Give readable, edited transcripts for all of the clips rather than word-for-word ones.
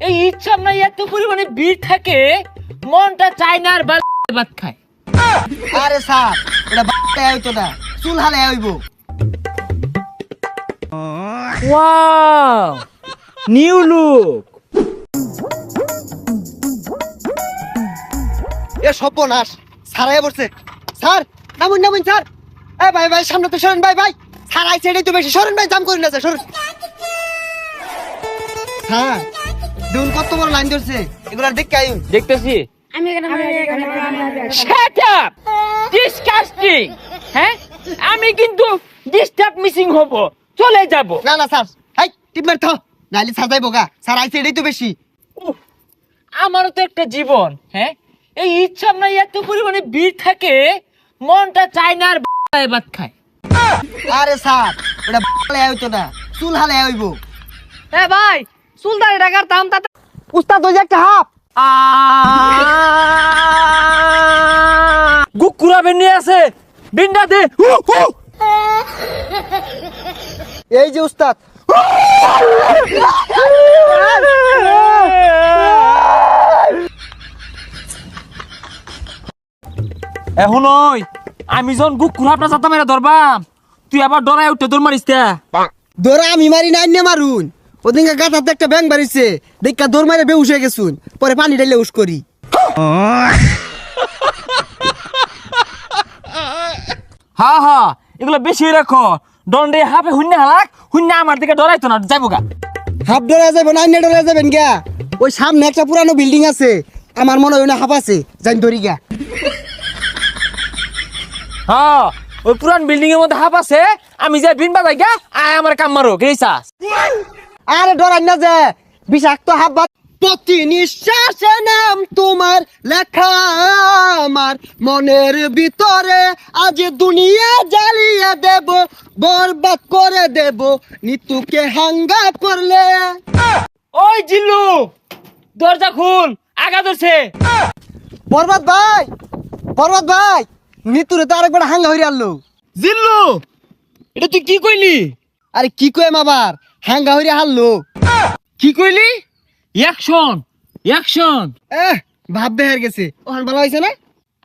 এই ইচ্ছা নাই এত পরিমাণে ভিড় থাকে মনটা চায় না আর ভাত খায়। আরে স্যার এটা বাচ্চা হইতো না, চুল হালে হইব। Wow new look. এ সর্বনাশ, স্যার আয়া পড়ছে। Sir নামুন নামুন sir. এ ভাই ভাই সামনে তো সরেন ভাই ভাই। স্যার আইছে এটাই তো বেশি, সরেন ভাই, জাম করেন না স্যার, সরেন। হ্যাঁ দেখুন কত বড় লাইন ধরছে, এগুলো দেখতে আইন। দেখতেছি। Shut up! Disgusting! হ্যাঁ আমি কিন্তু ডিস্টার্ব মিসিং হব, চলে যাব। না না স্যার, হাই টিপমার থাও, নাইলে সাজাইবো গা। স্যার আইছে এটাই তো বেশি। আমারও তো একটা জীবন। হ্যাঁ এই ইচ্ছা নাই এত পরিমাণে ভিড় থাকে মনটা চায় না আর ভাত খায়। আরে স্যার এটা হালে হইতো না, চুল হালে হইব। এ ভাই সুলতান ঢাকার দাম তাতে উস্তাদ ওই যে একটা হাফ গুকুরা বেনি আছে বিন্ডা দে। এই যে উস্তাদ। এখন ওই আমি যখন গুকুরা আপনার যাতা মেরা ধরবাম তুই আবার ডরায় উঠে দৌড় মারিস তা। দৌড়া আমি মারি না, আইনে মারুন। ওদিনকে গাথাতে একটা ব্যাং বাড়িছে, দেখা দৌড় মারে বেউস হয়ে গেছুন, পরে পানি ঢাইলে উস করি। হা হা এগুলো বেশি রাখো, দণ্ডে হাফে হুন্না হালাক হুন্না আমার দিকে ডরাইতো না, যাইবো গা। হাফ ডরা যাবেন, আইনে ডরা যাবেন গা। ওই সামনে একটা পুরানো বিল্ডিং আছে, আমার মনে হয় না হাফ আছে, জানি ধরি গা। হ্যাঁ ওই পুরান বিল্ডিং এর মধ্যে হাফ আছে, আমি যাই বিন বাজাই গা, আয় আমার কাম মারো গেছাস। আরে ডরাই না যে, বিষাক্ত হাফ বাদ। প্রতি নিঃশ্বাসে নাম তোমার লেখা আমার মনের ভিতরে, আজ দুনিয়া জ্বালিয়ে দেব, বরবাদ করে দেব, নিতুকে হাঙ্গা করলে। ওই জিল্লু দরজা খুল, আগা ধরছে। বরবাদ ভাই, বরবাদ ভাই, নিতুরে তো আরেকবার হাঙ্গা হইরে আনলো। জিল্লু এটা তুই কি কইলি? আরে কি কইম আবার, হাঙ্গা হইরে হারলো। কি কইলি? Action action. ভাব বেহার গেছে, ওখান ভালো হয়েছে না?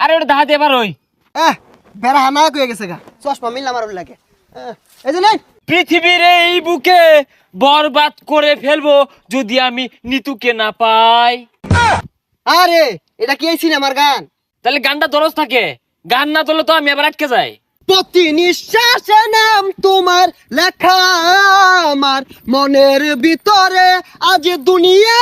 আরে ওটা দাহাতে এবার ওই বেড়া হানা কয়ে গেছে গা, চশমা মিললাম আর লাগে। এই যে নেই, পৃথিবীর এই বুকে বরবাদ করে ফেলবো যদি আমি নিতুকে না পাই। আরে এটা কি এই সিনেমার গান? তাহলে গানটা দরজ থাকে, গান না তোলে তো আমি আবার আটকে যাই। প্রতি নিঃশ্বাসে নাম তোমার লেখা আমার মনের ভিতরে, আজ দুনিয়া